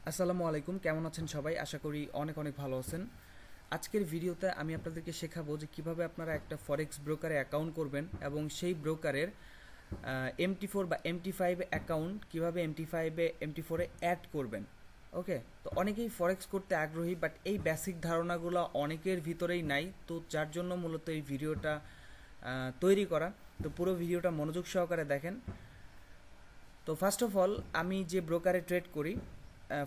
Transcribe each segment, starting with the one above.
আসসালামু আলাইকুম, কেমন আছেন সবাই? আশা করি অনেক অনেক ভালো আছেন। আজকের ভিডিওতে আমি আপনাদেরকে শেখাবো যে কিভাবে আপনারা একটা ফরেক্স ব্রোকারে অ্যাকাউন্ট করবেন এবং সেই ব্রোকারের MT4 বা MT5 অ্যাকাউন্ট কিভাবে MT5-এ MT4-এ অ্যাড করবেন। ওকে, তো অনেকেই ফরেক্স করতে আগ্রহী, বাট এই বেসিক ধারণাগুলো অনেকের ভিতরেই নাই, তো যার জন্য মূলত এই ভিডিওটা তৈরি করা। তো পুরো ভিডিওটা মনোযোগ সহকারে দেখেন। তো ফার্স্ট অফ অল, আমি যে ব্রোকারে ট্রেড করি,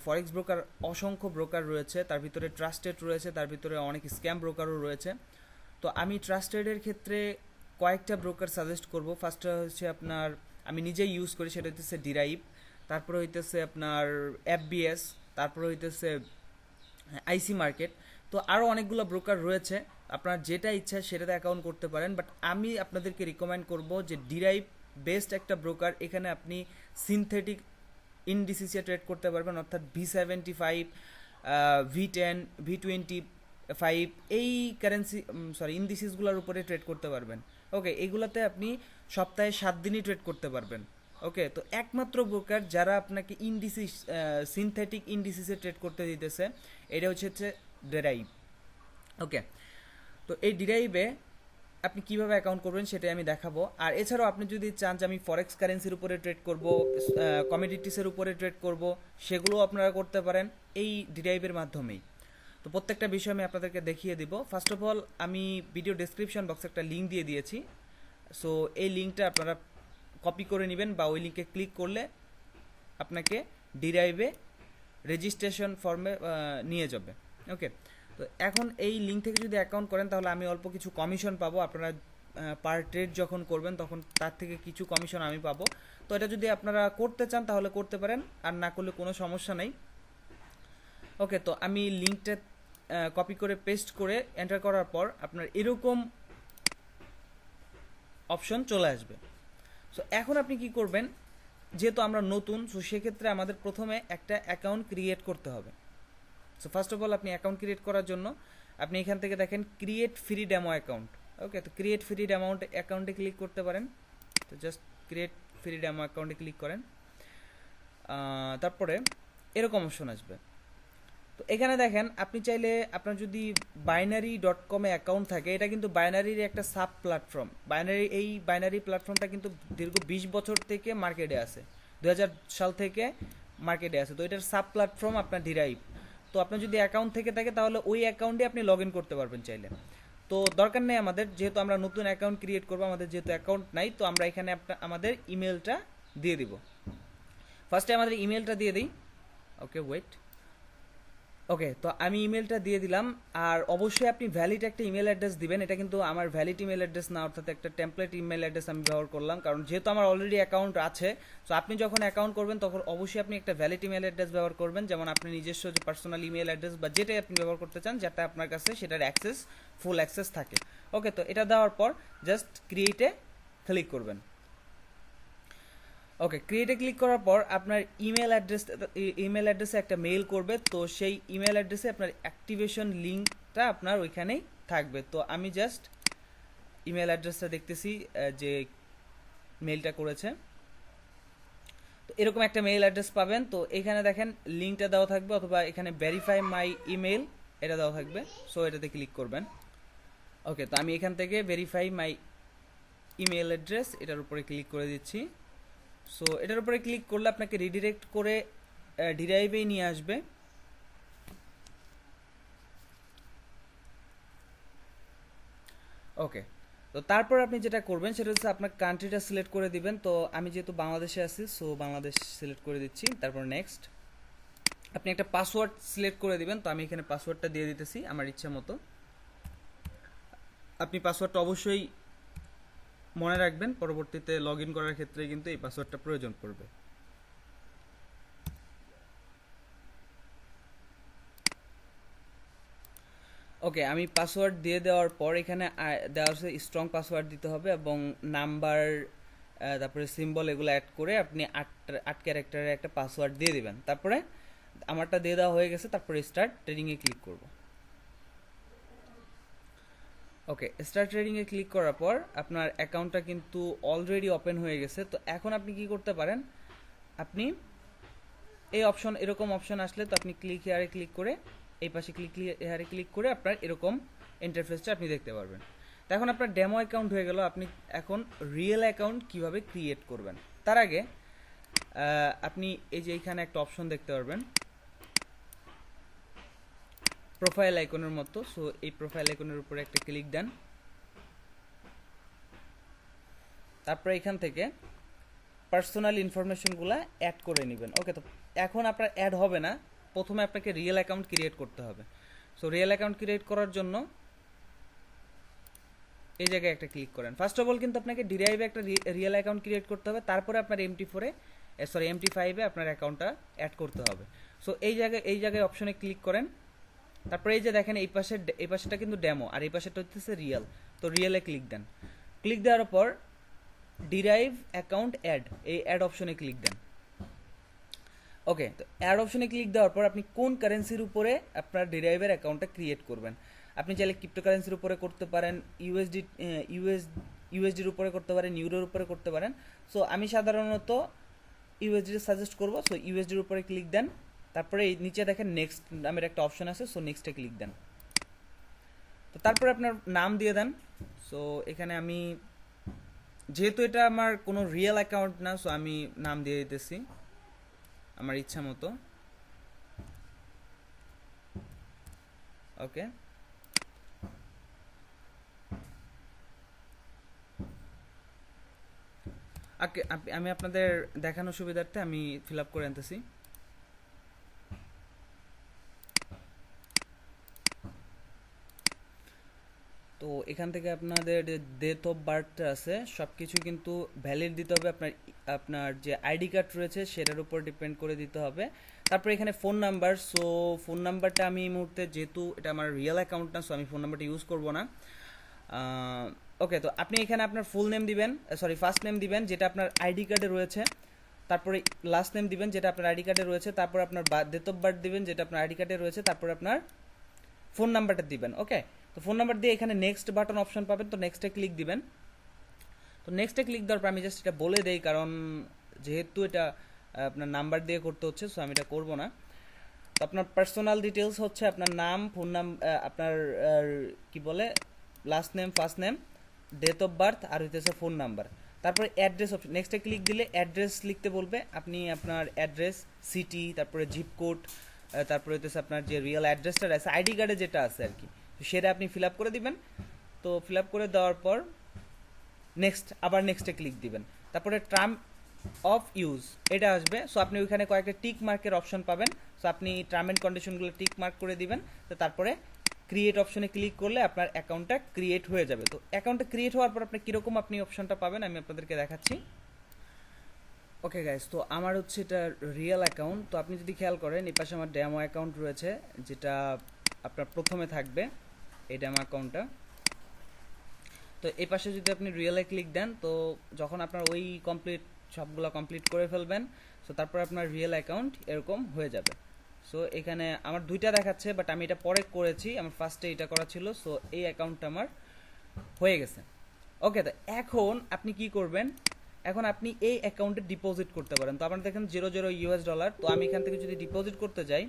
ফরেক্স ব্রোকার অসংখ্য ব্রোকার রয়েছে, তার ভিতরে ট্রাস্টেড রয়েছে, তার ভিতরে অনেক স্ক্যাম ব্রোকারও রয়েছে। তো আমি ট্রাস্টেডের ক্ষেত্রে কয়েকটা ব্রোকার সাজেস্ট করব। ফার্স্টটা হচ্ছে আপনার, আমি নিজেই ইউজ করি, সেটা হইতেছে ডিরাইভ, তারপরে হইতেছে আপনার FBS, তারপরে হইতেছে আইসি মার্কেট। তো আরও অনেকগুলো ব্রোকার রয়েছে, আপনার যেটা ইচ্ছা সেটাতে অ্যাকাউন্ট করতে পারেন, বাট আমি আপনাদেরকে রিকমেন্ড করব যে ডিরাইভ বেস্ট একটা ব্রোকার। এখানে আপনি সিনথেটিক ইনডিসিসে ট্রেড করতে পারবেন, অর্থাৎ V75, V10, V25 এই কারেন্সি ইনডিসিসগুলোর উপরে ট্রেড করতে পারবেন। ওকে, এইগুলাতে আপনি সপ্তাহে 7 দিনই ট্রেড করতে পারবেন। ওকে, তো একমাত্র ব্রোকার যারা আপনাকে ইনডিসিস সিনথেটিক ইনডিসিসে ট্রেড করতে দিতেছে এটা হচ্ছে ডেরাইভ। ওকে, তো এই ডিরাইভে আপনি কিভাবে অ্যাকাউন্ট করবেন সেটাই আমি দেখাবো। আর এছাড়াও আপনি যদি চান যে আমি ফরেক্স কারেন্সির উপরে ট্রেড করব, কমোডিটিসের উপরে ট্রেড করব, সেগুলোও আপনারা করতে পারেন এই ডিরাইভের মাধ্যমেই। তো প্রত্যেকটা বিষয় আমি আপনাদেরকে দেখিয়ে দিব। ফার্স্ট অফ অল, আমি ভিডিও ডেসক্রিপশন বক্সে একটা লিঙ্ক দিয়ে দিয়েছি। সো এই লিঙ্কটা আপনারা কপি করে নেবেন, বা ওই লিঙ্কে ক্লিক করলে আপনাকে ডিরাইভে রেজিস্ট্রেশন ফর্মে নিয়ে যাবে। ওকে, তো এখন এই লিঙ্ক থেকে যদি অ্যাকাউন্ট করেন তাহলে আমি অল্প কিছু কমিশন পাবো। আপনারা পার ট্রেড যখন করবেন তখন তার থেকে কিছু কমিশন আমি পাবো। তো এটা যদি আপনারা করতে চান তাহলে করতে পারেন, আর না করলে কোনো সমস্যা নেই। ওকে, তো আমি লিঙ্কটা কপি করে পেস্ট করে এন্টার করার পর আপনার এরকম অপশন চলে আসবে। সো এখন আপনি কি করবেন, যেহেতু আমরা নতুন, সো সেক্ষেত্রে আমাদের প্রথমে একটা অ্যাকাউন্ট ক্রিয়েট করতে হবে। সো ফার্স্ট অফ অল, আপনি অ্যাকাউন্ট ক্রিয়েট করার জন্য আপনি এখান থেকে দেখেন ক্রিয়েট ফ্রি ডেমো অ্যাকাউন্ট। ওকে, তো ক্রিয়েট ফ্রি ডেমো অ্যাকাউন্টে ক্লিক করতে পারেন। তো জাস্ট ক্রিয়েট ফ্রি ডেমো অ্যাকাউন্টে ক্লিক করেন, তারপরে এরকম অপশন আসবে। তো এখানে দেখেন, আপনি চাইলে আপনার যদি binary.com এ অ্যাকাউন্ট থাকে, এটা কিন্তু বাইনারির একটা সাব প্ল্যাটফর্ম। এই বাইনারি প্ল্যাটফর্মটা কিন্তু দীর্ঘ 20 বছর থেকে মার্কেটে আছে, 2000 সাল থেকে মার্কেটে আছে। তো এটার সাব প্ল্যাটফর্ম আপনার ডিরাইভ। তো আপনার যদি অ্যাকাউন্ট থেকে থাকে তাহলে ওই অ্যাকাউন্টে আপনি লগ ইন করতে পারবেন চাইলে। তো দরকার নেই আমাদের, যেহেতু আমরা নতুন অ্যাকাউন্ট ক্রিয়েট করবো, আমাদের যেহেতু অ্যাকাউন্ট নাই, তো আমরা এখানে আমাদের ইমেলটা দিয়ে দিব। ফার্স্টে আমাদের ইমেলটা দিয়ে দিই। ওকে, ওয়েট। ওকে, তো আমি ইমেলটা দিয়ে দিলাম। আর অবশ্যই আপনি ভ্যালিড একটা ইমেল অ্যাড্রেস দিবেন। এটা কিন্তু আমার ভ্যালিড ইমেল অ্যাড্রেস না, অর্থাৎ একটা টেমপ্লেট ইমেল অ্যাড্রেস আমি ব্যবহার করলাম, কারণ যেহেতু আমার অলরেডি অ্যাকাউন্ট আছে। তো আপনি যখন অ্যাকাউন্ট করবেন তখন অবশ্যই আপনি একটা ভ্যালিড ইমেল অ্যাড্রেস ব্যবহার করবেন, যেমন আপনি নিজস্ব যে পার্সোনাল ইমেল অ্যাড্রেস বা যেটাই আপনি ব্যবহার করতে চান, যেটা আপনার কাছে সেটার ফুল অ্যাক্সেস থাকে। ওকে, তো এটা দেওয়ার পর জাস্ট ক্রিয়েটে ক্লিক করবেন। ওকে, ক্রিয়েটে ক্লিক করার পর আপনার ইমেল অ্যাড্রেসে একটা মেইল করবে। তো সেই ইমেল অ্যাড্রেসে আপনার অ্যাক্টিভেশন লিঙ্কটা আপনার ওইখানেই থাকবে। তো আমি জাস্ট ইমেল অ্যাড্রেসটা দেখতেছি যে মেইলটা করেছে। তো এরকম একটা মেইল অ্যাড্রেস পাবেন। তো এখানে দেখেন লিঙ্কটা দেওয়া থাকবে, অথবা এখানে ভেরিফাই মাই ইমেল এটা দেওয়া থাকবে। সো এটাতে ক্লিক করবেন। ওকে, তো আমি এখান থেকে ভেরিফাই মাই ইমেল অ্যাড্রেস এটার উপরে ক্লিক করে দিচ্ছি। সো এটার উপরে ক্লিক করলে আপনাকে রিডিরেক্ট করে ডিরাইভেই নিয়ে আসবে। ওকে, তো তারপর আপনি যেটা করবেন সেটা হচ্ছে আপনার কান্ট্রিটা সিলেক্ট করে দিবেন। তো আমি যেহেতু বাংলাদেশে আছি, সো বাংলাদেশ সিলেক্ট করে দিচ্ছি। তারপর নেক্সট আপনি একটা পাসওয়ার্ড সিলেক্ট করে দিবেন। তো আমি এখানে পাসওয়ার্ডটা দিয়ে দিতেছি আমার ইচ্ছা মতো। আপনি পাসওয়ার্ডটা অবশ্যই মনে রাখবেন, পরবর্তীতে লগ ইন করার ক্ষেত্রে কিন্তু এই পাসওয়ার্ডটা প্রয়োজন পড়বে। ওকে, আমি পাসওয়ার্ড দিয়ে দেওয়ার পর এখানে দেওয়া আছে স্ট্রং পাসওয়ার্ড দিতে হবে, এবং নাম্বার তারপরে সিম্বল এগুলো অ্যাড করে আপনি 8 ক্যারেক্টারের একটা পাসওয়ার্ড দিয়ে দিবেন। তারপরে আমারটা দিয়ে দেওয়া হয়ে গেছে, তারপরে স্টার্ট ট্রেডিংয়ে ক্লিক করব। ওকে, স্টার্ট ট্রেডিংয়ে ক্লিক করার পর আপনার অ্যাকাউন্টটা কিন্তু অলরেডি ওপেন হয়ে গেছে। তো এখন আপনি কি করতে পারেন, আপনি এই অপশন, এরকম অপশন আসলে তো আপনি ক্লিক হেয়ারে ক্লিক করে এই পাশে ক্লিক হেয়ারে ক্লিক করে আপনার এরকম ইন্টারফেসটা আপনি দেখতে পারবেন। তো এখন আপনার ডেমো অ্যাকাউন্ট হয়ে গেল। আপনি এখন রিয়েল অ্যাকাউন্ট কিভাবে ক্রিয়েট করবেন তার আগে আপনি এই যে এইখানে একটা অপশন দেখতে পারবেন প্রোফাইল আইকনের মতো। সো এই প্রোফাইল আইকনের উপরে একটা ক্লিক দেন, তারপরে এখান থেকে পার্সোনাল ইনফরমেশনগুলো অ্যাড করে নেবেন। ওকে, তো এখন আপনার অ্যাড হবে না, প্রথমে আপনাকে রিয়েল অ্যাকাউন্ট ক্রিয়েট করতে হবে। সো রিয়েল অ্যাকাউন্ট ক্রিয়েট করার জন্য এই জায়গায় একটা ক্লিক করেন। ফার্স্ট অফ অল কিন্তু আপনাকে ডিরাইভে একটা রিয়েল অ্যাকাউন্ট ক্রিয়েট করতে হবে, তারপরে আপনার MT5-এ আপনার অ্যাকাউন্টটা অ্যাড করতে হবে। সো এই জায়গায় অপশনে ক্লিক করেন, তারপরে এই যে দেখেন এই পাশেটা কিন্তু ডেমো আর এই পাশেটা হচ্ছে রিয়েল। তো রিয়েলে ক্লিক দেন। ক্লিক দেওয়ার পর ডিরাইভ অ্যাকাউন্ট অ্যাড, এই অ্যাড অপশনে ক্লিক দেন। ওকে, তো অ্যাড অপশনে ক্লিক দেওয়ার পর আপনি কোন কারেন্সির উপরে আপনার ডিরাইভের অ্যাকাউন্টটা ক্রিয়েট করবেন। আপনি চাইলে ক্রিপ্টোকারেন্সির উপরে করতে পারেন, ইউএসডির উপরে করতে পারেন, ইউরোর উপরে করতে পারেন। সো আমি সাধারণত ইউএসডি সাজেস্ট করব। সো ইউএসডির উপরে ক্লিক দেন, তারপরে এই নিচে দেখেন নেক্সট নামের একটা অপশন আছে। সো নেক্সটে ক্লিক দেন। তো তারপরে আপনার নাম দিয়ে দেন। সো এখানে আমি, যেহেতু এটা আমার কোনো রিয়েল অ্যাকাউন্ট না, সো আমি নাম দিয়ে দিতেছি আমার ইচ্ছা মতো। ওকে, আমি আপনাদের দেখানোর সুবিধার্থে আমি ফিল আপ করে আনতেছি। তো এখান থেকে আপনাদের ডেট অফ বার্থ আছে, সব কিছু কিন্তু ভ্যালিড দিতে হবে। আপনার যে আইডি কার্ড রয়েছে সেটার উপর ডিপেন্ড করে দিতে হবে। তারপরে এখানে ফোন নাম্বার। সো ফোন নাম্বারটা আমি এই মুহূর্তে, যেহেতু এটা আমার রিয়েল অ্যাকাউন্ট না, সো আমি ফোন নাম্বারটা ইউজ করব না। ওকে, তো আপনি এখানে আপনার ফুল নেম দিবেন, ফার্স্ট নেম দিবেন যেটা আপনার আইডি কার্ডে রয়েছে, তারপরে লাস্ট নেম দিবেন যেটা আপনার আইডি কার্ডে রয়েছে, তারপর আপনার ডেট অফ বার্থ দিবেন যেটা আপনার আইডি কার্ডে রয়েছে, তারপর আপনার ফোন নাম্বারটা দিবেন। ওকে, তো ফোন নাম্বার দিয়ে এখানে নেক্সট বাটন অপশন পাবেন, তো নেক্সটে ক্লিক দিবেন। তো নেক্সটে ক্লিক দেওয়ার পর আমি জাস্ট এটা বলে দেই, কারণ যেহেতু এটা আপনার নাম্বার দিয়ে করতে হচ্ছে, সো আমি এটা করবো না। তো আপনার পার্সোনাল ডিটেলস হচ্ছে আপনার নাম, ফোন নাম্বার, আপনার কি বলে last name, first name, date of birth আর হইতেছে ফোন নাম্বার। তারপরে অ্যাড্রেস অপশন, নেক্সটে ক্লিক দিলে অ্যাড্রেস লিখতে বলবে। আপনি আপনার অ্যাড্রেস, সিটি, তারপরে জিপ কোড, তারপরে হইতেছে আপনার যে রিয়েল অ্যাড্রেসটা আছে আইডি কার্ডে যেটা আছে আর কি, সেটা আপনি ফিল আপ করে দিবেন। তো ফিল আপ করে দেওয়ার পর আবার নেক্সটে ক্লিক দিবেন। তারপরে টার্ম অফ ইউজ এটা আসবে। সো আপনি ওইখানে কয়েকটা টিক মার্কের অপশন পাবেন। সো আপনি টার্ম অ্যান্ড কন্ডিশনগুলো টিক মার্ক করে দিবেন। তো তারপরে ক্রিয়েট অপশনে ক্লিক করলে আপনার অ্যাকাউন্টটা ক্রিয়েট হয়ে যাবে। তো অ্যাকাউন্টটা ক্রিয়েট হওয়ার পর আপনি কীরকম আপনি অপশনটা পাবেন আমি আপনাদেরকে দেখাচ্ছি। ওকে গাইস, তো আমার হচ্ছে এটা রিয়েল অ্যাকাউন্ট। তো আপনি যদি খেয়াল করেন এই পাশে আমার ডেমো অ্যাকাউন্ট রয়েছে, যেটা আপনার প্রথমে থাকবে এই ডেমো অ্যাকাউন্টটা। তো এই পাশে যদি আপনি রিয়েলে ক্লিক দেন, তো যখন আপনার ওই সবগুলো কমপ্লিট করে ফেলবেন, সো তারপর আপনার রিয়েল অ্যাকাউন্ট এরকম হয়ে যাবে। সো এখানে আমার দুইটা দেখাচ্ছে, বাট আমি এটা পরে করেছি, আমার ফার্স্টে এটা করা ছিল। সো এই অ্যাকাউন্টটা আমার হয়ে গেছে। ওকে, তো এখন আপনি কি করবেন, এখন আপনি এই অ্যাকাউন্টে ডিপোজিট করতে পারেন। তো আপনার দেখেন $0.00। তো আমি এখান থেকে যদি ডিপোজিট করতে যাই,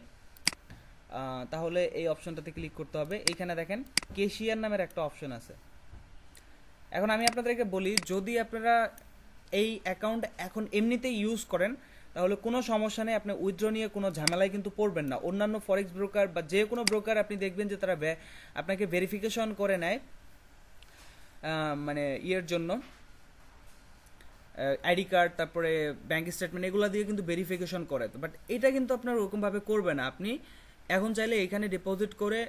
তাহলে এই অপশনটাতে ক্লিক করতে হবে। এইখানে দেখেন ক্যাশিয়ার নামের একটা অপশন আছে। এখন আমি আপনাদেরকে বলি, যদি আপনারা এই অ্যাকাউন্ট এখন এমনিতেই ইউজ করেন তাহলে কোনো সমস্যা নেই, আপনি উইথড্র নিয়ে কোনো ঝামেলায় কিন্তু পড়বেন না। অন্যান্য ফরেক্স ব্রোকার বা যে কোনো ব্রোকার আপনি দেখবেন যে তারা আপনাকে ভেরিফিকেশন করে নেয়, মানে ইয়ের জন্য আইডি কার্ড, তারপরে ব্যাঙ্ক স্টেটমেন্ট, এগুলো দিয়ে কিন্তু ভেরিফিকেশন করে। বাট এটা কিন্তু আপনার ওরকমভাবে করবে না। আপনি এখন চাইলে এখানে ডিপোজিট করে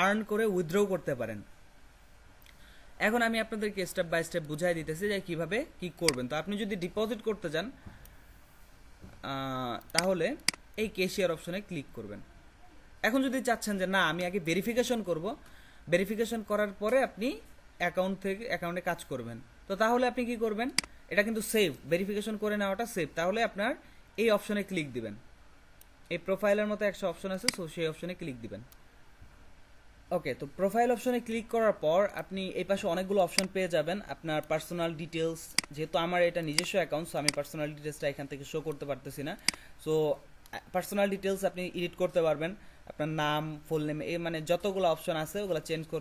আর্ন করে উইথড্রও করতে পারেন। এখন আমি আপনাদেরকে স্টেপ বাই স্টেপ বুঝাই দিতেছি যে কিভাবে কি করবেন। তো আপনি যদি ডিপোজিট করতে যান, তাহলে এই ক্যাশিয়ার অপশনে ক্লিক করবেন। এখন যদি চাচ্ছেন যে না আমি আগে ভেরিফিকেশন করব, ভেরিফিকেশন করার পরে আপনি অ্যাকাউন্টে কাজ করবেন, তো তাহলে আপনি কি করবেন, এটা কিন্তু সেভ, ভেরিফিকেশন করে নেওয়াটা সেভ। তাহলে আপনার এই অপশনে ক্লিক দিবেন, এই প্রোফাইলের মতো একটা অপশন আছে, সো সেই অপশনে ক্লিক দিবেন। ওকে, তো প্রোফাইল অপশনে ক্লিক করার পর আপনি এই পাশে অনেকগুলো অপশন পেয়ে যাবেন। আপনার পার্সোনাল ডিটেলস, যেহেতু আমার এটা নিজস্ব অ্যাকাউন্ট, সো আমি পার্সোনাল ডিটেলসটা এখান থেকে শো করতে পারতেছি না। সো পার্সোনাল ডিটেলস আপনি এডিট করতে পারবেন, আপনার নাম, ফুল নেম, এই মানে যতগুলো অপশন আছে ওগুলো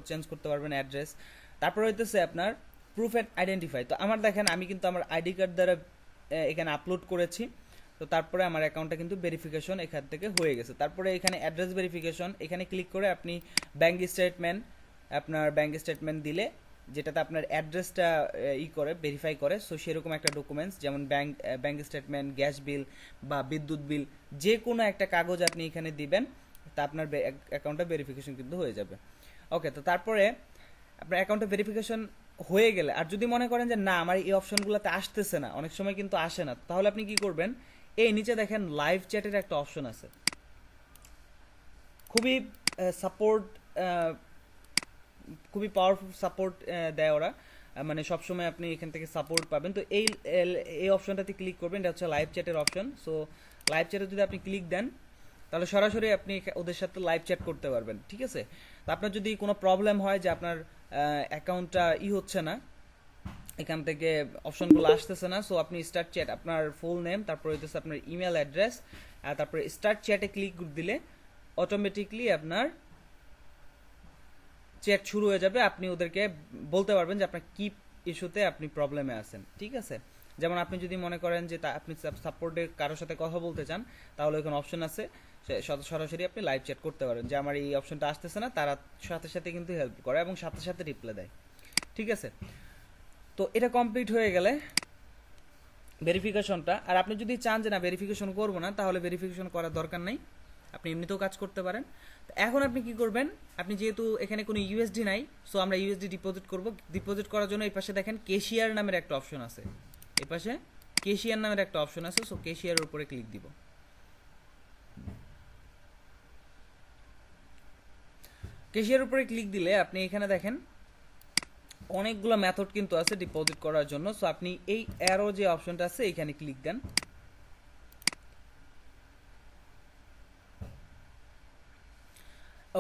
চেঞ্জ করতে পারবেন, অ্যাড্রেস। তারপর হইতেছে আপনার প্রুফ অ্যান্ড আইডেন্টিফাই। তো আমার দেখেন আমি কিন্তু আমার আইডি কার্ড দ্বারা এখানে আপলোড করেছি। তো তারপরে আমার অ্যাকাউন্টটা কিন্তু ভেরিফিকেশন এখান থেকে হয়ে গেছে। তারপরে এখানে অ্যাড্রেস ভেরিফিকেশন, এখানে ক্লিক করে আপনি আপনার ব্যাঙ্ক স্টেটমেন্ট দিলে, যেটাতে আপনার অ্যাড্রেসটা করে ভেরিফাই করে। সো সেরকম একটা ডকুমেন্টস, যেমন ব্যাঙ্ক স্টেটমেন্ট, গ্যাস বিল বা বিদ্যুৎ বিল, যে কোনো একটা কাগজ আপনি এখানে দিবেন, তা আপনার অ্যাকাউন্টটা ভেরিফিকেশন কিন্তু হয়ে যাবে। ওকে, তো তারপরে আপনার অ্যাকাউন্টে ভেরিফিকেশন হয়ে গেলে, আর যদি মনে করেন যে না আমার এই অপশনগুলোতে আসতেছে না, অনেক সময় কিন্তু আসে না, তাহলে আপনি কি করবেন, এই নিচে দেখেন লাইভ চ্যাটের একটা অপশন আছে, খুবই সাপোর্ট, খুবই পাওয়ারফুল সাপোর্ট দেয় ওরা, মানে সবসময় আপনি এখান থেকে সাপোর্ট পাবেন। তো এই অপশনটাতে ক্লিক করবেন, এটা হচ্ছে লাইভ চ্যাটের অপশন। সো লাইভ চ্যাটে যদি আপনি ক্লিক দেন, তাহলে সরাসরি আপনি ওদের সাথে লাইভ চ্যাট করতে পারবেন, ঠিক আছে। তো আপনার যদি কোনো প্রবলেম হয় যে আপনার অ্যাকাউন্টটা হচ্ছে না, এখান থেকে অপশনগুলো আসতেছে না, সো আপনি স্টার্ট চ্যাট, আপনার ফুল নেম, তারপর হইতেছে আপনার ইমেল অ্যাড্রেস, আর তারপরে স্টার্ট চ্যাটে ক্লিক দিলে অটোমেটিকলি আপনার চ্যাট শুরু হয়ে যাবে। আপনি ওদেরকে বলতে পারবেন যে আপনার কি ইস্যুতে আপনি প্রবলেমে আছেন, ঠিক আছে। যেমন আপনি যদি মনে করেন যে আপনি সাপোর্টের কারোর সাথে কথা বলতে চান, তাহলে ওখানে অপশন আছে, সরাসরি আপনি লাইভ চ্যাট করতে পারেন যে আমার এই অপশনটা আসতেছে না, তারা সাথে সাথে কিন্তু হেল্প করে এবং সাথে সাথে রিপ্লাই দেয়, ঠিক আছে। তো এটা কমপ্লিট হয়ে গেলে ভেরিফিকেশনটা, আর আপনি যদি চান যে না ভেরিফিকেশন করবো না, তাহলে ভেরিফিকেশন করার দরকার নাই, আপনি এমনিতেও কাজ করতে পারেন। তো এখন আপনি কি করবেন, আপনি যেহেতু এখানে কোনো ইউএসডি নাই, সো আমরা ইউএসডি ডিপোজিট করব। ডিপোজিট করার জন্য এই পাশে দেখেন ক্যাশিয়ার নামের একটা অপশন আছে, এই পাশে ক্যাশিয়ার নামের একটা অপশন আছে, সো ক্যাশিয়ারের উপরে ক্লিক দিব। ক্যাশিয়ারের উপরে ক্লিক দিলে আপনি এখানে দেখেন অনেকগুলো মেথড কিন্তু আছে ডিপোজিট করার জন্য। সো আপনি এই অ্যারো যে অপশনটা আছে এখানে ক্লিক দেন।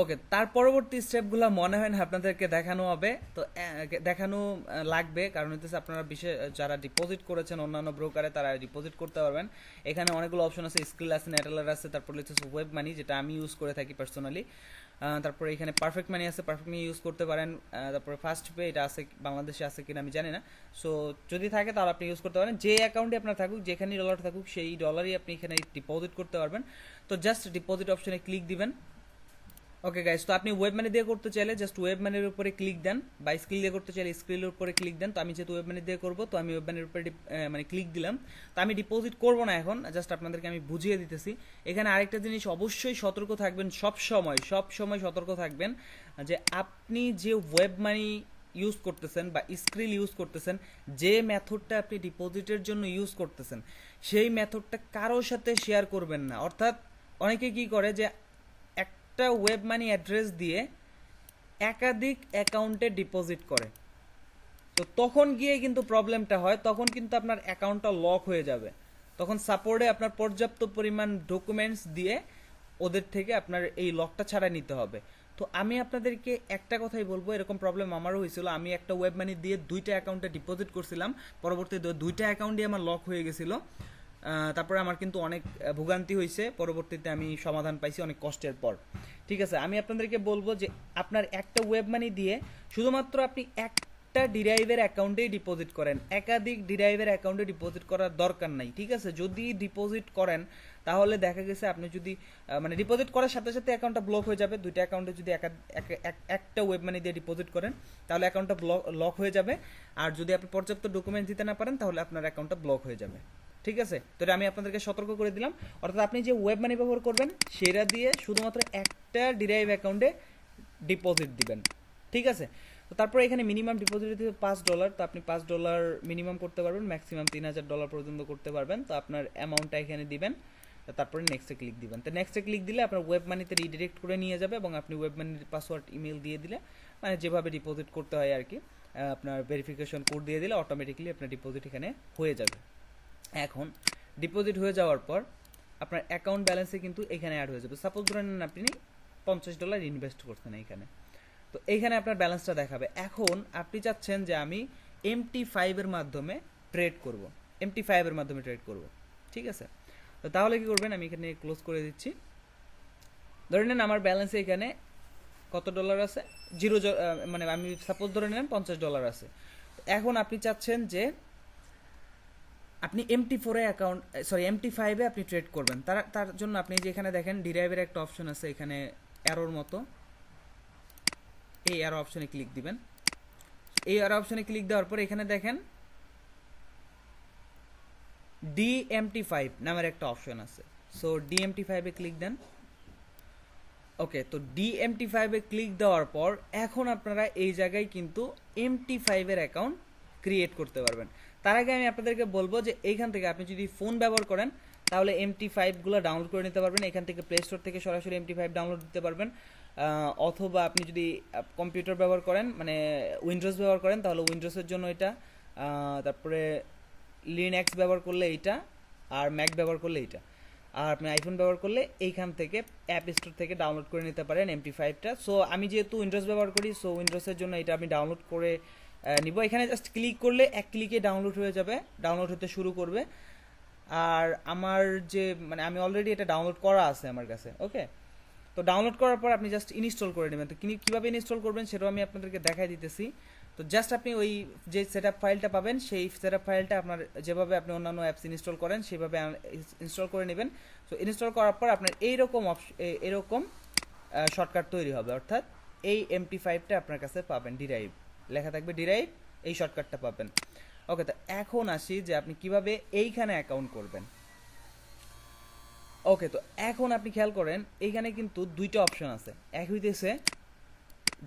ওকে, তার পরবর্তী স্টেপগুলো মনে হয় না আপনাদেরকে দেখানো হবে, তো দেখানো লাগবে, কারণ হচ্ছে আপনারা বিশেষ যারা ডিপোজিট করেছেন অন্যান্য ব্রোকারে, তারা ডিপোজিট করতে পারবেন। এখানে অনেকগুলো অপশন আছে, স্কিল আছে, নেটেলার আছে, তারপর হচ্ছে ওয়েব মানি, যেটা আমি ইউজ করে থাকি পার্সোনালি। তারপরে এখানে পারফেক্ট মানি আছে, পারফেক্ট মানি ইউজ করতে পারেন। তারপরে ফার্স্ট পে, এটা আছে বাংলাদেশে আছে কিনা আমি জানি না, সো যদি থাকে তাহলে আপনি ইউজ করতে পারেন। যে অ্যাকাউন্টে আপনার থাকুক, যেখানে ডলার থাকুক, সেই ডলারই আপনি এখানে ডিপোজিট করতে পারবেন। তো জাস্ট ডিপোজিট অপশনে ক্লিক দিবেন। ওকে গাইস, তো আপনি ওয়েব মানি দিয়ে করতে চাইলে জাস্ট ওয়েব মানির উপরে ক্লিক দেন, বা স্কিল দিয়ে করতে চাইলে স্কিলের উপরে ক্লিক দেন। তো আমি যেহেতু ওয়েব মানি দিয়ে করবো, তো আমি ওয়েব মানির উপরে মানে ক্লিক দিলাম। তো আমি ডিপোজিট করবো না এখন, জাস্ট আপনাদেরকে আমি বুঝিয়ে দিতেছি। এখানে আরেকটা জিনিস অবশ্যই সতর্ক থাকবেন, সব সময় সতর্ক থাকবেন যে আপনি যে ওয়েব মানি ইউজ করতেছেন বা স্ক্রিল ইউজ করতেছেন, যে মেথডটা আপনি ডিপোজিটের জন্য ইউজ করতেছেন, সেই মেথডটা কারোর সাথে শেয়ার করবেন না। অর্থাৎ অনেকে কি করে যে একটা ওয়েব মানি অ্যাড্রেস দিয়ে একাধিক অ্যাকাউন্টে ডিপোজিট করে, তো তখন গিয়ে কিন্তু প্রবলেমটা হয়, তখন কিন্তু আপনার অ্যাকাউন্টটা লক হয়ে যাবে। তখন সাপোর্টে আপনার পর্যাপ্ত পরিমাণ ডকুমেন্টস দিয়ে ওদের থেকে আপনার এই লকটা ছাড়াই নিতে হবে। তো আমি আপনাদেরকে একটা কথাই বলবো, এরকম প্রবলেম আমারও হয়েছিল। আমি একটা ওয়েব মানি দিয়ে 2টা অ্যাকাউন্টে ডিপোজিট করছিলাম, পরবর্তীতে 2টা অ্যাকাউন্টই আমার লক হয়ে গেছিলো। তারপরে আমার কিন্তু অনেক ভোগান্তি হয়েছে, পরবর্তীতে আমি সমাধান পাইছি অনেক কষ্টের পর, ঠিক আছে। আমি আপনাদেরকে বলবো যে আপনার একটা ওয়েব মানি দিয়ে শুধুমাত্র আপনি একটা ডিরাইভের অ্যাকাউন্টেই ডিপোজিট করেন, একাধিক ডিরাইভের অ্যাকাউন্টে ডিপোজিট করার দরকার নাই, ঠিক আছে। যদি ডিপোজিট করেন তাহলে দেখা গেছে আপনি যদি মানে ডিপোজিট করার সাথে সাথে অ্যাকাউন্টটা ব্লক হয়ে যাবে। 2টা অ্যাকাউন্টে যদি একটা ওয়েব মানি দিয়ে ডিপোজিট করেন, তাহলে অ্যাকাউন্টটা লক হয়ে যাবে। আর যদি আপনি পর্যাপ্ত ডকুমেন্ট দিতে না পারেন, তাহলে আপনার অ্যাকাউন্টটা ব্লক হয়ে যাবে, ঠিক আছে। তো আমি আপনাদেরকে সতর্ক করে দিলাম। অর্থাৎ আপনি যে ওয়েব মানি ব্যবহার করবেন, সেটা দিয়ে শুধুমাত্র একটা ডিরাইভ অ্যাকাউন্টে ডিপোজিট দিবেন, ঠিক আছে। তো তারপরে এখানে মিনিমাম ডিপোজিট দিতে $5, তো আপনি $5 মিনিমাম করতে পারবেন, ম্যাক্সিমাম $3000 পর্যন্ত করতে পারবেন। তো আপনার অ্যামাউন্টটা এখানে দিবেন, তারপরে নেক্সটে ক্লিক দিবেন। তো নেক্সটে ক্লিক দিলে আপনার ওয়েব মানিতে রিডিরেক্ট করে নিয়ে যাবে, এবং আপনি ওয়েব মানির পাসওয়ার্ড ইমেল দিয়ে দিলে, মানে যেভাবে ডিপোজিট করতে হয় আর কি, আপনার ভেরিফিকেশন কোড দিয়ে দিলে অটোমেটিকলি আপনার ডিপোজিট এখানে হয়ে যাবে। এখন ডিপোজিট হয়ে যাওয়ার পর আপনার অ্যাকাউন্ট ব্যালেন্সে কিন্তু এখানে অ্যাড হয়ে যাবে। সাপোজ ধরে নেন আপনি $50 ইনভেস্ট করছেন এইখানে, তো এইখানে আপনার ব্যালেন্সটা দেখাবে। এখন আপনি চাচ্ছেন যে আমি MT5 এর মাধ্যমে ট্রেড করব, MT5 এর মাধ্যমে ট্রেড করব, ঠিক আছে। তো তাহলে কি করবেন, আমি এখানে ক্লোজ করে দিচ্ছি। ধরে নেন আমার ব্যালেন্সে এখানে কত ডলার আছে, মানে আমি সাপোজ ধরে নিলাম $50 আছে। এখন আপনি চাচ্ছেন যে আপনি MT4 এ অ্যাকাউন্ট, সরি MT5 এ আপনি ট্রেড করবেন। তার জন্য আপনি যে এখানে দেখেন ডিরাইভের একটা অপশন আছে এখানে অ্যারোর মতো, এই অ্যারো অপশনে ক্লিক দিবেন। এই অ্যারো অপশনে ক্লিক দেওয়ার পর এখানে দেখেন DMT5 নামের একটা অপশন আছে, সো DMT5 এ ক্লিক দেন। ওকে, তো DMT5 এ ক্লিক দেওয়ার পর এখন আপনারা এই জায়গায় কিন্তু MT5 এর অ্যাকাউন্ট ক্রিয়েট করতে পারবেন। তার আগে আমি আপনাদেরকে বলবো যে এইখান থেকে আপনি যদি ফোন ব্যবহার করেন তাহলে MT5 গুলো ডাউনলোড করে নিতে পারবেন। এখান থেকে প্লে স্টোর থেকে সরাসরি MT5 ডাউনলোড দিতে পারবেন, অথবা আপনি যদি কম্পিউটার ব্যবহার করেন, মানে উইন্ডোজ ব্যবহার করেন, তাহলে উইন্ডোজের জন্য এটা, তারপরে লিনাক্স ব্যবহার করলে এইটা, আর ম্যাক ব্যবহার করলে এইটা, আর আপনি আইফোন ব্যবহার করলে এইখান থেকে অ্যাপ স্টোর থেকে ডাউনলোড করে নিতে পারেন MT5টা। সো আমি যেহেতু উইন্ডোজ ব্যবহার করি, সো উইন্ডোজের জন্য এটা আমি ডাউনলোড করে নিব। এখানে জাস্ট ক্লিক করলে এক ক্লিকে ডাউনলোড হয়ে যাবে, ডাউনলোড হতে শুরু করবে। আর আমার যে মানে আমি অলরেডি এটা ডাউনলোড করা আছে আমার কাছে। ওকে, তো ডাউনলোড করার পর আপনি জাস্ট ইনস্টল করে নেবেন। তো কীভাবে ইনস্টল করবেন সেটাও আমি আপনাদেরকে দেখাই দিতেছি। তো জাস্ট আপনি ওই যে সেটআপ ফাইলটা পাবেন, সেই সেটআপ ফাইলটা আপনার যেভাবে আপনি অন্যান্য অ্যাপস ইনস্টল করেন সেভাবে ইনস্টল করে নেবেন। তো ইনস্টল করার পর আপনার এরকম শর্টকাট তৈরি হবে, অর্থাৎ এই MT5টা আপনার কাছে পাবেন, ডিরাইভ লেখা থাকবে, ডিরাইভ, এই শর্টকাটটা পাবেন। ওকে, তো এখন আসি যে আপনি কিভাবে এইখানে অ্যাকাউন্ট করবেন। ওকে, তো এখন আপনি খেয়াল করেন এইখানে কিন্তু দুইটা অপশন আছে, এক হইতেছে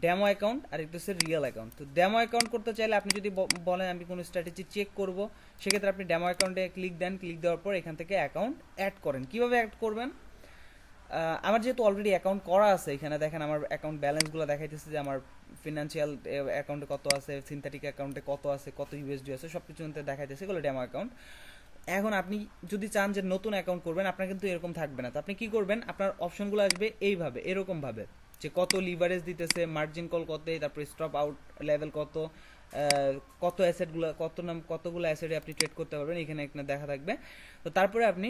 ডেমো অ্যাকাউন্ট আর একটা হচ্ছে রিয়েল অ্যাকাউন্ট। তো ডেমো অ্যাকাউন্ট করতে চাইলে আপনি যদি বলেন আমি কোনো স্ট্র্যাটেজি চেক করব, সেক্ষেত্রে আপনি ডেমো অ্যাকাউন্টে ক্লিক দেন। ক্লিক দেওয়ার পর এখান থেকে অ্যাকাউন্ট অ্যাড করেন। কিভাবে অ্যাড করবেন, আমার যেহেতু অলরেডি অ্যাকাউন্ট করা আছে, এখানে দেখেন আমার অ্যাকাউন্ট ব্যালেন্সগুলো দেখাইতেছে যে আমার ফিনান্সিয়াল অ্যাকাউন্টে কত আছে, সিনথেটিক অ্যাকাউন্টে কত আছে, কত USD আছে, সব কিছু দেখাইতেছে, এগুলো ডেমো অ্যাকাউন্ট। এখন আপনি যদি চান যে নতুন অ্যাকাউন্ট করবেন, আপনার কিন্তু এরকম থাকবে না। তো আপনি কি করবেন, আপনার অপশনগুলো আসবে এইভাবে, এরকমভাবে, যে কত লিভারেজ দিতেছে, মার্জিন কল কত, তারপর স্টপ আউট লেভেল কত, কত অ্যাসেটগুলো, কতগুলো অ্যাসেটে আপনি ট্রেড করতে পারবেন, এখানে এখানে দেখা থাকবে। তো তারপরে আপনি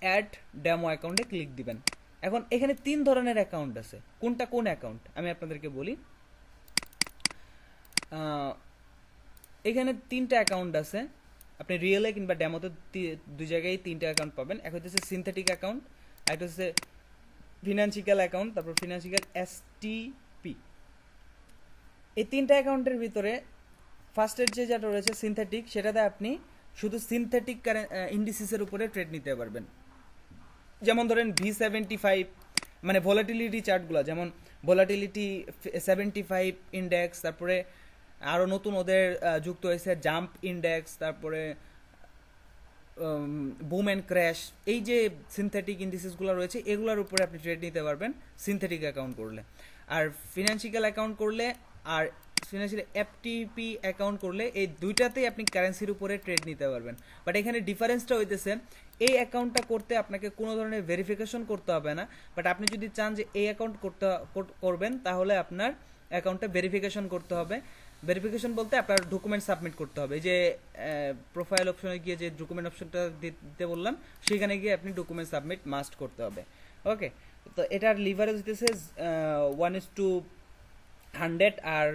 অ্যাড ডেমো অ্যাকাউন্টে ক্লিক দিবেন। এখন এখানে 3 ধরনের অ্যাকাউন্ট আছে, কোনটা কোন অ্যাকাউন্ট আমি আপনাদেরকে বলি। এখানে 3টা অ্যাকাউন্ট আছে, আপনি রিয়েলে কিংবা ডেমোতে দুই জায়গায় 3টা অ্যাকাউন্ট পাবেন। এক হচ্ছে সিনথেটিক অ্যাকাউন্ট, একটা হচ্ছে ফিনান্সিক্যাল অ্যাকাউন্ট, তারপর ফিনান্সিক্যাল STP। এই 3টা অ্যাকাউন্টের ভিতরে ফার্স্টের যেটা রয়েছে সিনথেটিক, সেটাতে আপনি শুধু সিনথেটিক ইন্ডিসিসের উপরে ট্রেড নিতে পারবেন। যেমন ধরেন V75, মানে ভোলাটিলিটি চার্টগুলো, যেমন ভোলাটিলিটি 75 ইন্ডেক্স, তারপরে আরও নতুন ওদের যুক্ত হয়েছে জাম্প ইন্ডেক্স, তারপরে বুম অ্যান্ড ক্র্যাশ, এই যে সিনথেটিক ইন্ডিসেসগুলো রয়েছে এগুলোর উপরে আপনি ট্রেড নিতে পারবেন সিনথেটিক অ্যাকাউন্ট করলে। আর ফিনান্সিক্যাল অ্যাকাউন্ট করলে আর ফিনান্সিয়াল FTP অ্যাকাউন্ট করলে এই দুইটাতেই আপনি কারেন্সির উপরে ট্রেড নিতে পারবেন। বাট এখানে ডিফারেন্সটা হইতেছে এই অ্যাকাউন্টটা করতে আপনাকে কোনো ধরনের ভেরিফিকেশন করতে হবে না, বাট আপনি যদি চান যে এই অ্যাকাউন্ট করবেন তাহলে আপনার অ্যাকাউন্টে ভেরিফিকেশন করতে হবে। ভেরিফিকেশন বলতে আপনার ডকুমেন্ট সাবমিট করতে হবে। এই যে প্রোফাইল অপশনে গিয়ে যে ডকুমেন্ট অপশনটা দিতে বললাম, সেখানে গিয়ে আপনি ডকুমেন্ট সাবমিট মাস্ট করতে হবে। ওকে, তো এটার লিভারেজ হইতেছে 1:100, আর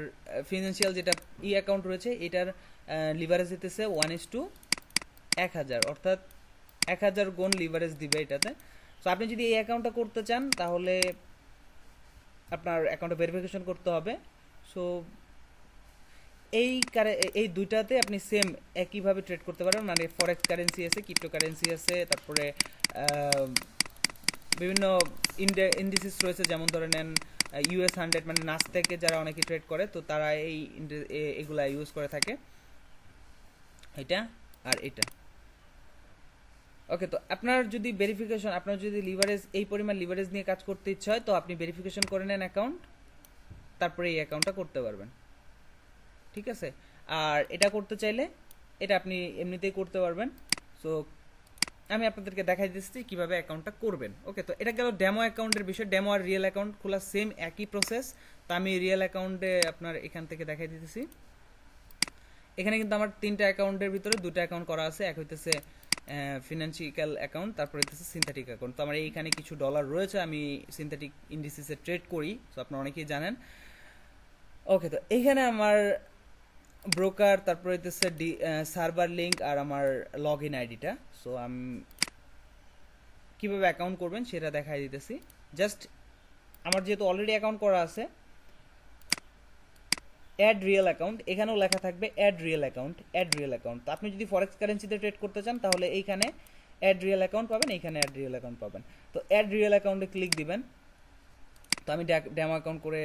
ফিনান্সিয়াল যেটা অ্যাকাউন্ট রয়েছে এটার লিভারেজ হইতেছে 1:1000, অর্থাৎ 1000 গুণ লিভারেজ দিবে এটাতে। তো আপনি যদি এই অ্যাকাউন্টটা করতে চান তাহলে আপনার অ্যাকাউন্টে ভেরিফিকেশন করতে হবে। সো এই দুইটাতে আপনি সেম একইভাবে ট্রেড করতে পারবেন, মানে ফরেক্স কারেন্সি আছে, ক্রিপ্টো কারেন্সি আছে, তারপরে বিভিন্ন ইন্ডিসিস রয়েছে, যেমন ধরে নেন US 100, মানে নাসডাকে যারা অনেকে ট্রেড করে, তো তারা এগুলা ইউজ করে থাকে, এটা আর এটা। ওকে, তো আপনার যদি ভেরিফিকেশন, আপনার যদি লিভারেজ এই পরিমাণ লিভারেজ নিয়ে কাজ করতে ইচ্ছা হয়, তো আপনি ভেরিফিকেশন করে নেন অ্যাকাউন্ট, তারপরে এই অ্যাকাউন্টটা করতে পারবেন, ঠিক আছে। আর এটা করতে চাইলে এটা আপনি এমনিতেই করতে পারবেন। সো আমি আপনাদেরকে দেখাই দিচ্ছি কিভাবে অ্যাকাউন্টটা করবেন। ওকে, তো এটা গেল ডেমো অ্যাকাউন্টের বিষয়। ডেমো আর রিয়েল অ্যাকাউন্ট খোলা সেম একই প্রসেস। তো আমি রিয়েল অ্যাকাউন্টে আপনার এখান থেকে দেখাই দিতেছি। এখানে কিন্তু আমার 3টা অ্যাকাউন্টের ভিতরে 2টা অ্যাকাউন্ট করা আছে। এক হইতেছে ফিনান্সিয়াল অ্যাকাউন্ট, তারপর হইতেছে সিনথেটিক অ্যাকাউন্ট। তো আমার এইখানে কিছু ডলার রয়েছে, আমি সিনথেটিক ইন্ডিসিসে ট্রেড করি, তো আপনারা অনেকেই জানেন। ওকে, তো এইখানে আমার ব্রোকার, তারপর হইতেছে সার্ভার লিঙ্ক আর আমার লগ ইন আইডিটা। সো আমি কীভাবে অ্যাকাউন্ট করবেন সেটা দেখাই দিতেছি। জাস্ট আমার যেহেতু অলরেডি অ্যাকাউন্ট করা আছে, অ্যাড রিয়েল অ্যাকাউন্ট, এখানেও লেখা থাকবে add real account, add real account. তো আপনি যদি ফরেক্স কারেন্সিতে ট্রেড করতে চান তাহলে এইখানে অ্যাড রিয়েল অ্যাকাউন্ট পাবেন, এইখানে অ্যাড রিয়েল অ্যাকাউন্ট পাবেন। তো অ্যাড রিয়েল অ্যাকাউন্টে ক্লিক দিবেন। তো আমি ডেমো অ্যাকাউন্ট করে,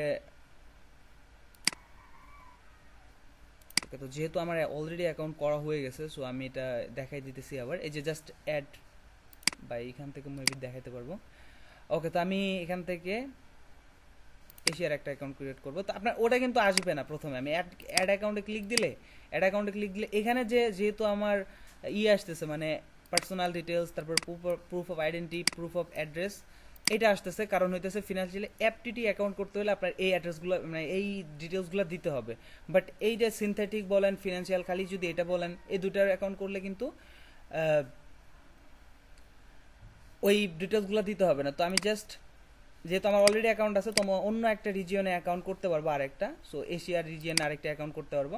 তো যেহেতু আমার অলরেডি অ্যাকাউন্ট করা হয়ে গেছে, সো আমি এটা দেখাই দিতেছি আবার। এই যে জাস্ট অ্যাড, বা এইখান থেকে মেবি দেখাইতে পারবো। ওকে, তো আমি এখান থেকে এশিয়ার একটা অ্যাকাউন্ট ক্রিয়েট করবো। তো আপনার ওটা কিন্তু আসবে না। প্রথমে আমি অ্যাড অ্যাকাউন্টে ক্লিক দিলে, এখানে যেহেতু আমার আসতেছে, মানে পার্সোনাল ডিটেলস, তারপর proof of identity, proof of address, এটা আসতেছে। কারণ হইতেছে ফিনান্সিয়ালি অ্যাপটিটি অ্যাকাউন্ট করতে হলে আপনার এই অ্যাড্রেসগুলো, মানে এই ডিটেলসগুলো দিতে হবে। বাট এই যে সিনথেটিক বলেন, ফিনান্সিয়াল, খালি যদি এটা বলেন, এই দুটার অ্যাকাউন্ট করলে কিন্তু ওই ডিটেলসগুলো দিতে হবে না। তো আমি জাস্ট, যেহেতু আমার অলরেডি অ্যাকাউন্ট আছে, তো অন্য একটা রিজিয়নে অ্যাকাউন্ট করতে পারবো, আরেকটা, সো এশিয়ার রিজিয়নে আরেকটা অ্যাকাউন্ট করতে পারবো।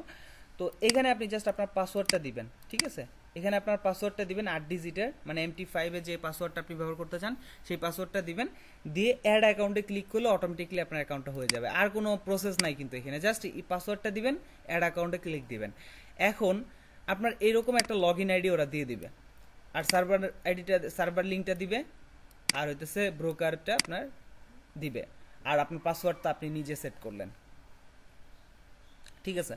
তো এখানে আপনি জাস্ট আপনার পাসওয়ার্ডটা দিবেন, ঠিক আছে? এখানে আপনার পাসওয়ার্ডটা দিবেন 8 ডিজিটের, মানে MT5 যে পাসওয়ার্ডটা আপনি ব্যবহার করতে চান সেই পাসওয়ার্ডটা দিবেন। দিয়ে অ্যাড অ্যাকাউন্টে ক্লিক করলে অটোমেটিকলি আপনার অ্যাকাউন্টটা হয়ে যাবে। আর কোনো প্রসেস নাই কিন্তু এখানে, জাস্ট এই পাসওয়ার্ডটা দিবেন, অ্যাড অ্যাকাউন্টে ক্লিক দিবেন। এখন আপনার এরকম একটা লগ ইন আইডি ওরা দিয়ে দিবে, আর সার্ভার লিঙ্কটা দিবে, আর হইতেছে ব্রোকারটা আপনার দিবে, আর আপনার পাসওয়ার্ডটা আপনি নিজে সেট করলেন, ঠিক আছে?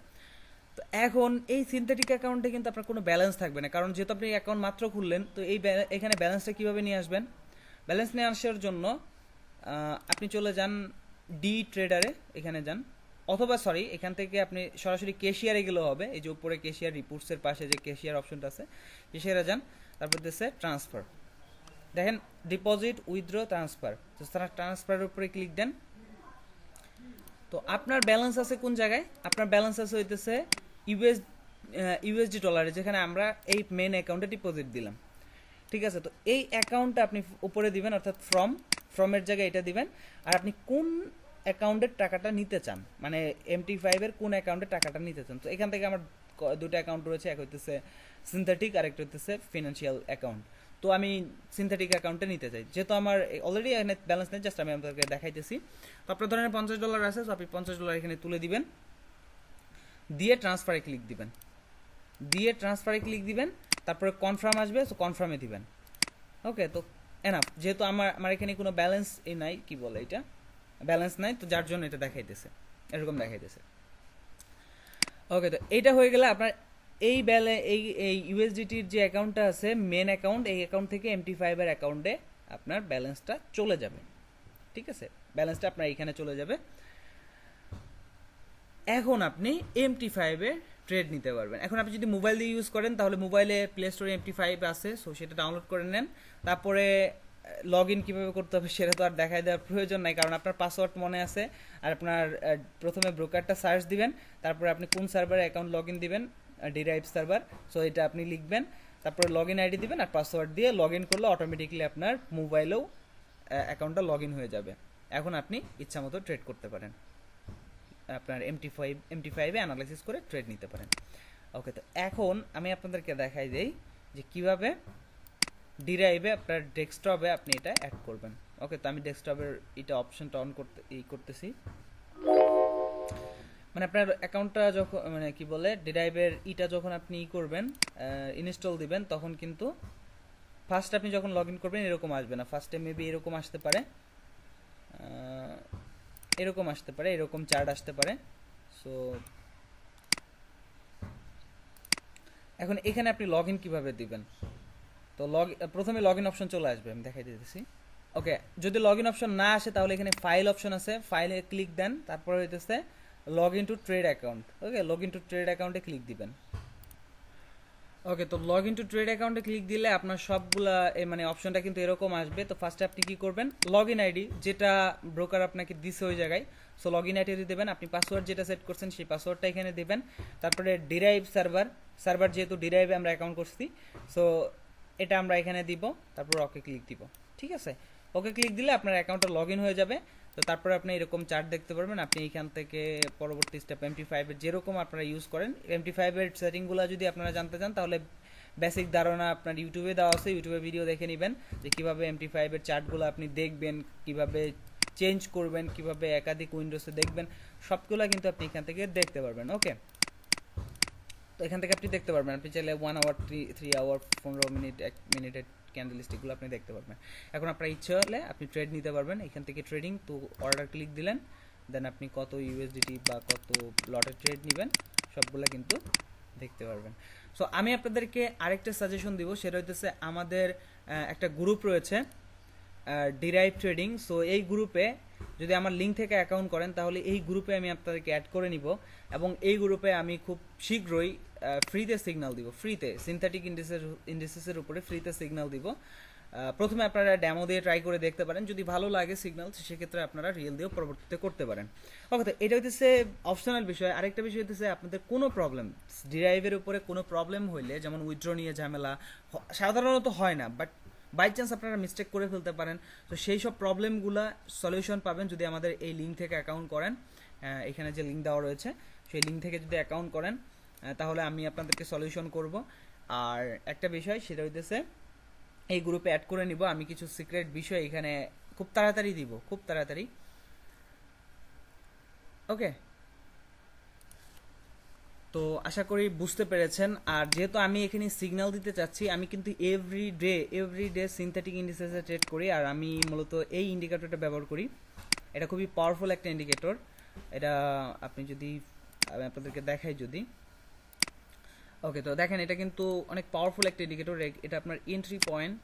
তো এখন এই সিনথেটিক অ্যাকাউন্টে কিন্তু আপনার কোনো ব্যালেন্স থাকবে না, কারণ যেহেতু আপনি অ্যাকাউন্ট মাত্র খুললেন। তো এখানে ব্যালেন্সটা কীভাবে নিয়ে আসবেন? ব্যালেন্স নিয়ে আসার জন্য আপনি চলে যান ডি ট্রেডারে, এখানে যান, অথবা সরি, এখান থেকে আপনি সরাসরি ক্যাশিয়ারে গেলেও হবে। এই যে উপরে ক্যাশিয়ার রিপোর্টসের পাশে যে ক্যাশিয়ার অপশনটা আছে, ক্যাশিয়ারে যান, তারপর দিচ্ছে ট্রান্সফার, দেখেন ডিপোজিট, উইথড্র, ট্রান্সফার। তো ট্রান্সফারের উপরে ক্লিক দেন। তো আপনার ব্যালেন্স আছে কোন জায়গায়? আপনার ব্যালেন্স আছে হইতেছে ইউএসডি ডলারে, যেখানে আমরা এই মেন অ্যাকাউন্টে ডিপোজিট দিলাম, ঠিক আছে? তো এই অ্যাকাউন্টটা আপনি উপরে দিবেন, অর্থাৎ ফ্রমের জায়গায় এটা দিবেন। আর আপনি কোন অ্যাকাউন্টের টাকাটা নিতে চান, মানে MT5 এর কোন অ্যাকাউন্টের টাকাটা নিতে চান। তো এখান থেকে আমার দুটো অ্যাকাউন্ট রয়েছে, এক হইতেছে সিনথেটিক আর একটা হইতেছে ফিনান্সিয়াল অ্যাকাউন্ট। তো আমি সিনথেটিক অ্যাকাউন্টে নিতে চাই, যেহেতু আমার অলরেডি এখানে ব্যালেন্স নেই, জাস্ট আমি আপনাদেরকে দেখাইতেছি। তো আপনার ধরেন $50 আছে, তো আপনি $50 এখানে তুলে দিবেন, দিয়ে ট্রান্সফারে ক্লিক দিবেন, তারপরে কনফার্ম আসবে, তো কনফার্মে দিবেন। ওকে, তো এনাফ। যেহেতু আমার এখানে কোনো ব্যালেন্স নাই, কি বলে এটা, ব্যালেন্স নাই, তো যার জন্য এটা দেখাইতেছে, এরকম দেখাইতেছে। ওকে, তো এইটা হয়ে গেলে আপনার এই ইউএসডিটির যে অ্যাকাউন্টটা আছে, মেন অ্যাকাউন্ট, এই অ্যাকাউন্ট থেকে MT5 এর অ্যাকাউন্টে আপনার ব্যালেন্সটা চলে যাবে, ঠিক আছে? ব্যালেন্সটা আপনার এখানে চলে যাবে। এখন আপনি MT5 এ ট্রেড নিতে পারবেন। এখন আপনি যদি মোবাইল দিয়ে ইউজ করেন, তাহলে মোবাইলে প্লে স্টোরে MT5 আছে, সো সেটা ডাউনলোড করে নেন। তারপরে লগ ইন কীভাবে করতে হবে সেটা তো আর দেখাই দেওয়ার প্রয়োজন নাই, কারণ আপনার পাসওয়ার্ড মনে আছে। আর আপনার প্রথমে ব্রোকারটা সার্চ দিবেন, তারপরে আপনি কোন সার্ভারে অ্যাকাউন্ট লগ ইন দিবেন, ডিরাইভ সার্ভার, সো এটা আপনি লিখবেন, তারপরে লগ ইন আইডি দিবেন, আর পাসওয়ার্ড দিয়ে লগ ইন করলে অটোমেটিকলি আপনার মোবাইলেও অ্যাকাউন্টটা লগ ইন হয়ে যাবে। এখন আপনি ইচ্ছা মতো ট্রেড করতে পারেন, আপনার MT5 এ অ্যানালাইসিস করে ট্রেড নিতে পারেন। ওকে, তো এখন আমি আপনাদেরকে দেখাই দেই যে কিভাবে ডিরাইভে আপনার ডেস্কটপে আপনি এটা অ্যাড করবেন। ওকে, তো আমি ডেস্কটপের এটা অপশনটা অন করতেছি। মানে আপনার অ্যাকাউন্টটা যখন, মানে কি বলে, ডিরাইভের যখন আপনি করবেন, ইনস্টল দিবেন, তখন কিন্তু ফার্স্ট আপনি যখন লগ ইন করবেন এরকম আসবে না। ফার্স্টে মেবি এরকম আসতে পারে, এরকম চার্ট আসতে পারে। সো এখন এখানে আপনি লগ ইন কীভাবে দিবেন? তো প্রথমে লগ ইন অপশন চলে আসবে, আমি দেখাই দিতেছি। ওকে, যদি লগ ইন অপশন না আসে তাহলে এখানে ফাইল অপশন আছে, ফাইলে ক্লিক দেন, তারপরে হইতেছে log in to trade account. Okay, log in to trade অ্যাকাউন্টে ক্লিক দিবেন। ওকে, তো লগ ইন টু ট্রেড অ্যাকাউন্টে ক্লিক দিলে আপনার সবগুলা মানে অপশনটা কিন্তু এরকম আসবে। তো ফার্স্টে আপনি কি করবেন, লগ ইন আইডি যেটা ব্রোকার আপনাকে দিছে ওই জায়গায়, সো লগ ইন আইডি দেবেন। আপনি পাসওয়ার্ড যেটা সেট করছেন সেই পাসওয়ার্ডটা এখানে দেবেন। তারপরে ডিরাইভ সার্ভার যেহেতু ডিরাইভে আমরা অ্যাকাউন্ট করছি, সো এটা আমরা এখানে দিব, তারপর ওকে ক্লিক দিব। ঠিক আছে, ওকে ক্লিক দিলে আপনার অ্যাকাউন্টটা লগ ইন হয়ে যাবে। তো তারপরে আপনি এরকম চার্ট দেখতে পারবেন। আপনি এখান থেকে পরবর্তী স্টেপ MT5 এর যেরকম আপনারা ইউজ করেন, MT5 এর সেটিংগুলো যদি আপনারা জানতে চান তাহলে বেসিক ধারণা আপনার ইউটিউবে দেওয়া আছে, ইউটিউবে ভিডিও দেখে নেবেন যে কীভাবে MT5 এর চার্টগুলো আপনি দেখবেন, কিভাবে চেঞ্জ করবেন, কিভাবে একাধিক উইন্ডোজে দেখবেন, সবগুলো কিন্তু আপনি এখান থেকে দেখতে পারবেন। ওকে, তো এখান থেকে আপনি দেখতে পারবেন। আপনি চাইলে 1 আওয়ার, 3 আওয়ার, 15 মিনিট, 1 মিনিটের ক্যান্ডেল স্টিকগুলো আপনি দেখতে পারবেন। এখন আপনার ইচ্ছে হলে আপনি ট্রেড নিতে পারবেন এখান থেকে। ট্রেডিং তো অর্ডার ক্লিক দিলেন, দেন আপনি কত USDT বা কত লটের ট্রেড নেবেন সবগুলো কিন্তু দেখতে পারবেন। সো আমি আপনাদেরকে আরেকটা সাজেশন দিব, সেটা হইতেছে আমাদের একটা গ্রুপ রয়েছে ডিরাইভ ট্রেডিং। সো এই গ্রুপে যদি আমার লিঙ্ক থেকে অ্যাকাউন্ট করেন তাহলে এই গ্রুপে আমি আপনাদেরকে অ্যাড করে নিব, এবং এই গ্রুপে আমি খুব শীঘ্রই ফ্রিতে সিগন্যাল দিব, ফ্রিতে সিনথেটিক ইন্ডিসেসের উপরে ফ্রিতে সিগন্যাল দিব। প্রথমে আপনারা ডেমো দিয়ে ট্রাই করে দেখতে পারেন, যদি ভালো লাগে সিগন্যাল সেক্ষেত্রে আপনারা রিয়েল দিয়েও পরবর্তীতে করতে পারেন। ওকে, তো এটা হইতেছে অপশনাল বিষয়। আরেকটা বিষয় হইতেছে আপনাদের কোনো প্রবলেম, ডিরাইভের উপরে কোনো প্রবলেম হইলে, যেমন উইথড্র নিয়ে ঝামেলা সাধারণত হয় না, বাট বাই চান্স আপনারা মিস্টেক করে ফেলতে পারেন। তো সেই সব প্রবলেমগুলো সলিউশন পাবেন যদি আমাদের এই লিঙ্ক থেকে অ্যাকাউন্ট করেন। এখানে যে লিঙ্ক দেওয়া রয়েছে সেই লিঙ্ক থেকে যদি অ্যাকাউন্ট করেন তাহলে আমি আপনাদেরকে সলিউশন করব। আর একটা বিষয় সেটা হইতেছে এই গ্রুপে অ্যাড করে নিব। আমি কিছু সিক্রেট বিষয় এখানে খুব তাড়াতাড়ি দিব, খুব তাড়াতাড়ি। ওকে, তো আশা করি বুঝতে পেরেছেন। আর যেহেতু আমি এখানে সিগন্যাল দিতে চাচ্ছি, আমি কিন্তু এভরিডে সিনথেটিক ইন্ডিসেসে ট্রেড করি, আর আমি মূলত এই ইন্ডিকেটরটা ব্যবহার করি। এটা খুবই পাওয়ারফুল একটা ইন্ডিকেটর। এটা আপনি যদি আমি আপনাদেরকে দেখাই যদি, ওকে, তো দেখেন এটা কিন্তু অনেক পাওয়ারফুল একটা ইন্ডিকেটর। এটা আপনার এন্ট্রি পয়েন্ট,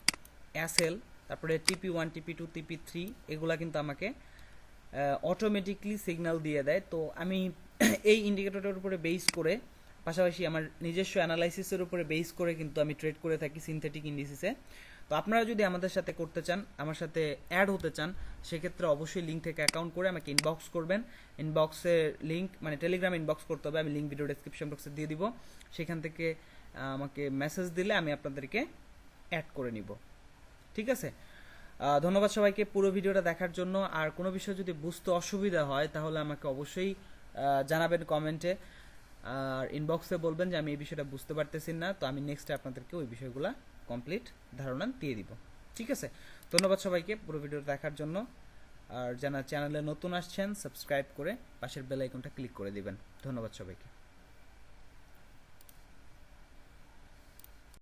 SL, তারপরে TP1, TP2, TP3 এগুলা কিন্তু আমাকে অটোমেটিকলি সিগন্যাল দিয়ে দেয়। তো আমি এই ইন্ডিকেটরের উপরে বেস করে, পাশাপাশি আমার নিজস্ব অ্যানালাইসিসের উপরে বেস করে কিন্তু আমি ট্রেড করে থাকি সিনথেটিক ইন্ডিসিসে। তো আপনারা যদি আমাদের সাথে করতে চান, আমার সাথে অ্যাড হতে চান, সেক্ষেত্রে অবশ্যই লিঙ্ক থেকে অ্যাকাউন্ট করে আমাকে ইনবক্স করবেন। ইনবক্সের লিঙ্ক মানে টেলিগ্রাম ইনবক্স করতে হবে, আমি লিঙ্ক ভিডিও ডেসক্রিপশন বক্সে দিয়ে দিব। সেখান থেকে আমাকে মেসেজ দিলে আমি আপনাদেরকে অ্যাড করে নিব। ঠিক আছে, ধন্যবাদ সবাইকে পুরো ভিডিওটা দেখার জন্য। আর কোনো বিষয় যদি বুঝতে অসুবিধা হয় তাহলে আমাকে অবশ্যই জানাবেন কমেন্টে, আর ইনবক্সে বলবেন যে আমি এই বিষয়টা বুঝতে পারতেছি না, তো আমি নেক্সটে আপনাদেরকে ওই বিষয়গুলো কমপ্লিট ধারণা দিয়ে দিব। ঠিক আছে, ধন্যবাদ সবাইকে পুরো ভিডিওটা দেখার জন্য। আর যারা চ্যানেলে নতুন আসছেন সাবস্ক্রাইব করে পাশের বেল আইকনটা ক্লিক করে দিবেন। ধন্যবাদ সবাইকে।